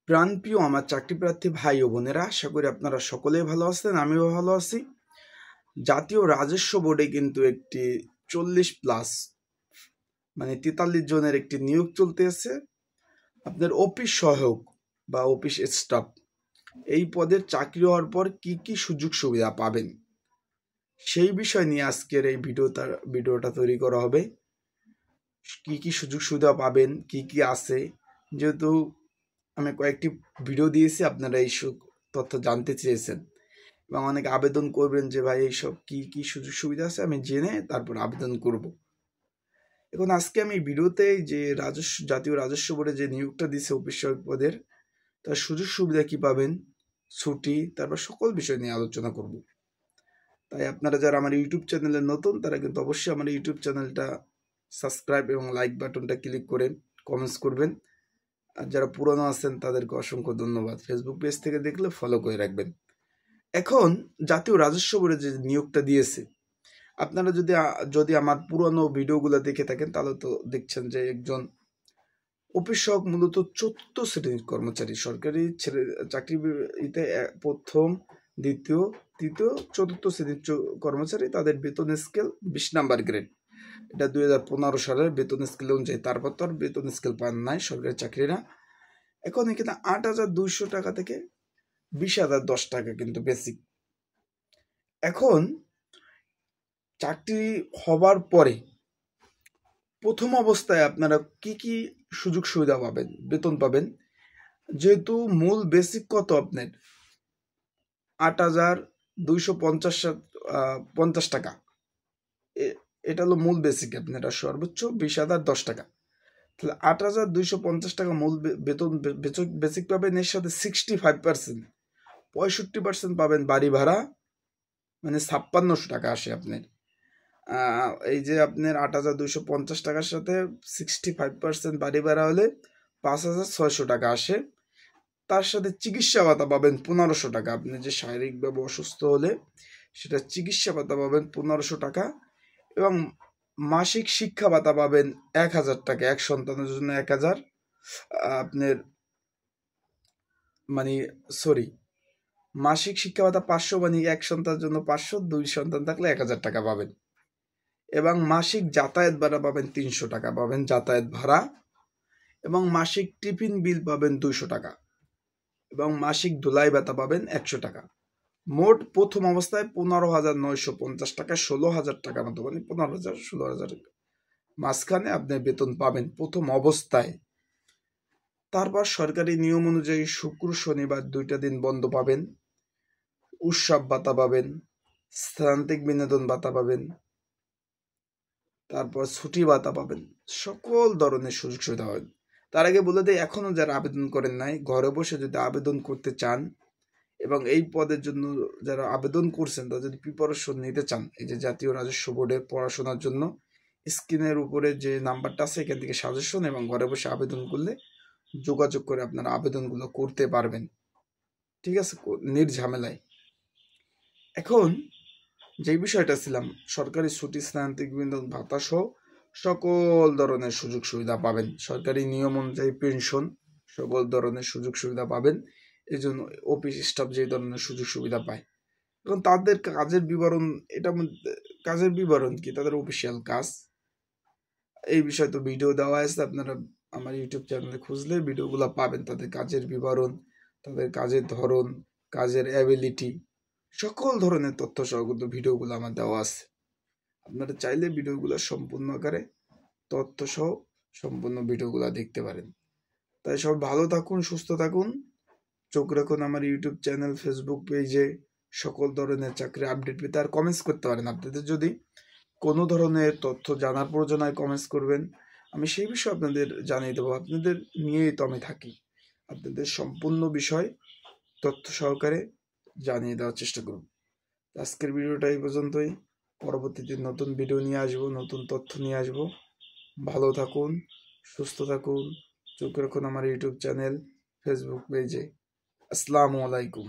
প্রাণপ্রিয় আমার চাকরিপ্রার্থী ভাই ও বোনেরা, আশা করি আপনারা সকলেই ভালো আছেন। আমিও ভালো আছি। জাতীয় রাজস্ব বোর্ডে কিন্তু একটি 40+ মানে 43 জনের একটি নিয়োগ চলতেছে। আপনার অফিস সহায়ক বা অফিস স্টাফ এই পদের চাকরি হওয়ার পর কি কি সুযোগ সুবিধা পাবেন সেই বিষয় নিয়ে আজকের এই ভিডিওটা তৈরি করা হবে। কি কি সুযোগ সুবিধা পাবেন, কি কি আছে, যেহেতু আমি কয়েকটি ভিডিও দিয়েছি, আপনারা এই তথ্য জানতে চেয়েছেন এবং অনেকে আবেদন করবেন যে ভাই এইসব কি কি সুযোগ সুবিধা আছে আমি জেনে তারপর আবেদন করব। এখন আজকে আমি ভিডিওতে যে জাতীয় রাজস্ব বোর্ডে যে নিয়োগটা দিচ্ছে অফিস সহায়ক পদের, তার সুযোগ সুবিধা কি পাবেন, ছুটি, তারপর সকল বিষয় নিয়ে আলোচনা করব। তাই আপনারা যারা আমার ইউটিউব চ্যানেলে নতুন তারা কিন্তু অবশ্যই আমার ইউটিউব চ্যানেলটা সাবস্ক্রাইব এবং লাইক বাটনটা ক্লিক করে কমেন্টস করবেন। আর যারা পুরনো আছেন তাদেরকে অসংখ্য ধন্যবাদ। ফেসবুক পেজ থেকে দেখলে ফলো করে রাখবেন। এখন জাতীয় রাজস্ব বোর্ডে যে নিয়োগটা দিয়েছে, আপনারা যদি আমার পুরনো ভিডিওগুলো দেখে থাকেন তাহলে তো দেখছেন যে একজন অফিস সহায়ক মূলত 4র্থ শ্রেণীর কর্মচারী, সরকারি চাকরিতে প্রথম, দ্বিতীয়, তৃতীয়, 4র্থ শ্রেণীর কর্মচারী, তাদের বেতন স্কেল 20 নাম্বার গ্রেড। এটা 2015 সালের বেতন স্কেল অনুযায়ী। তারপর তো আর বেতন স্কেল পান নাই সরকারি চাকরিরা। এখন এখানে 8,200 টাকা থেকে 20,010 টাকা কিন্তু বেসিক। এখন চাকরি হবার পরে প্রথম অবস্থায় আপনারা কি কি সুযোগ সুবিধা পাবেন, বেতন পাবেন, যেহেতু মূল বেসিক কত আপনার 8,250 টাকা, এটা হলো মূল বেসিক। আপনারা সর্বোচ্চ 20,010 টাকা, তাহলে 8,250 টাকা মূল বেতন বেসিক পাবেন। এর সাথে 65% পাবেন বাড়ি ভাড়া, মানে 5600 টাকা আসে আপনার। এই যে আপনার 8,250 টাকার সাথে 65% বাড়ি ভাড়া হলে 5,600 টাকা আসে। তার সাথে চিকিৎসা ভাতা পাবেন 1,500 টাকা। আপনি যে শারীরিকভাবে অসুস্থ হলে সেটা চিকিৎসা ভাতা পাবেন 1,500 টাকা, এবং মাসিক শিক্ষা ভাতা পাবেন 1,000 টাকা। এক সন্তানের জন্য 1,000, আপনার মাসিক শিক্ষা ভাতা 500, মানে এক সন্তানের জন্য 500, 2 সন্তান থাকলে 1,000 টাকা পাবেন। এবং মাসিক যাতায়াত ভাড়া পাবেন 300 টাকা পাবেন যাতায়াত ভাড়া, এবং মাসিক টিফিন বিল পাবেন 200 টাকা, এবং মাসিক ধুলাই ভাতা পাবেন 100 টাকা। মোট প্রথম অবস্থায় 15,950 টাকা, 16,000 টাকা মতো, মানে 15,000 16,000 মাঝখানে আপনি বেতন পাবেন প্রথম অবস্থায়। তারপর সরকারি নিয়ম অনুযায়ী শুক্র শনিবার 2টা দিন বন্ধ পাবেন, উৎসব ভাতা পাবেন, স্থানান্তিক বিনোদন ভাতা পাবেন, তারপর ছুটি ভাতা পাবেন, সকল ধরনের সুযোগ সুবিধা পাবেন। তার আগে বলে দেয়, এখনো যারা আবেদন করেন নাই, ঘরে বসে যদি আবেদন করতে চান এবং এই পদের জন্য যারা আবেদন করছেন তারা যদি প্রিপারেশন নিতে চান, এই যে জাতীয় রাজস্ব বোর্ডে পড়াশোনার জন্য স্ক্রিনের উপরে যে নাম্বারটা আছে এখান থেকে সাজেশন এবং ঘরে বসে আবেদন করলে যোগাযোগ করে আপনারা আবেদনগুলো করতে পারবেন, ঠিক আছে, নির্ঝামেলায়। এখন যে বিষয়টা ছিলাম, সরকারি ছুটি, স্থানান্তিক বিনোদন ভাতা সহ সকল ধরনের সুযোগ সুবিধা পাবেন। সরকারি নিয়ম অনুযায়ী পেনশন, সকল ধরনের সুযোগ সুবিধা পাবেন। এই জন্য অফিস স্টাফ যে ধরনের সুযোগ সুবিধা পায়, এবং তাদের কাজের বিবরণ, কাজের বিবরণ কি, তাদের অফিসিয়াল কাজ, এই বিষয়ে তো ভিডিও দেওয়া আছে। আপনারা আমার ইউটিউব চ্যানেলে খুঁজলে ভিডিওগুলো পাবেন। তাদের কাজের বিবরণ, তাদের কাজের ধরন, কাজের অ্যাবিলিটি, সকল ধরনের তথ্য সহ কিন্তু ভিডিওগুলো আমার দেওয়া আছে। আপনারা চাইলে ভিডিওগুলো সম্পূর্ণ আকারে তথ্য সহ সম্পূর্ণ ভিডিওগুলো দেখতে পারেন। তাই সব ভালো থাকুন, সুস্থ থাকুন, চোখ রাখুন আমার ইউটিউব চ্যানেল, ফেসবুক পেজে। সকল ধরনের চাকরি আপডেট পেতে আর কমেন্টস করতে পারেন। আপনাদের যদি কোনো ধরনের তথ্য জানার প্রয়োজন হয় কমেন্টস করবেন, আমি সেই বিষয়ে আপনাদের জানিয়ে দেবো। আপনাদের নিয়েই তো আমি থাকি, আপনাদের সম্পূর্ণ বিষয় তথ্য সহকারে জানিয়ে দেওয়ার চেষ্টা করব। আজকের ভিডিওটা এই পর্যন্তই। পরবর্তীতে নতুন ভিডিও নিয়ে আসবো, নতুন তথ্য নিয়ে আসবো। ভালো থাকুন, সুস্থ থাকুন, চোখ রাখুন আমার ইউটিউব চ্যানেল, ফেসবুক পেজে। আসসালামু আলাইকুম।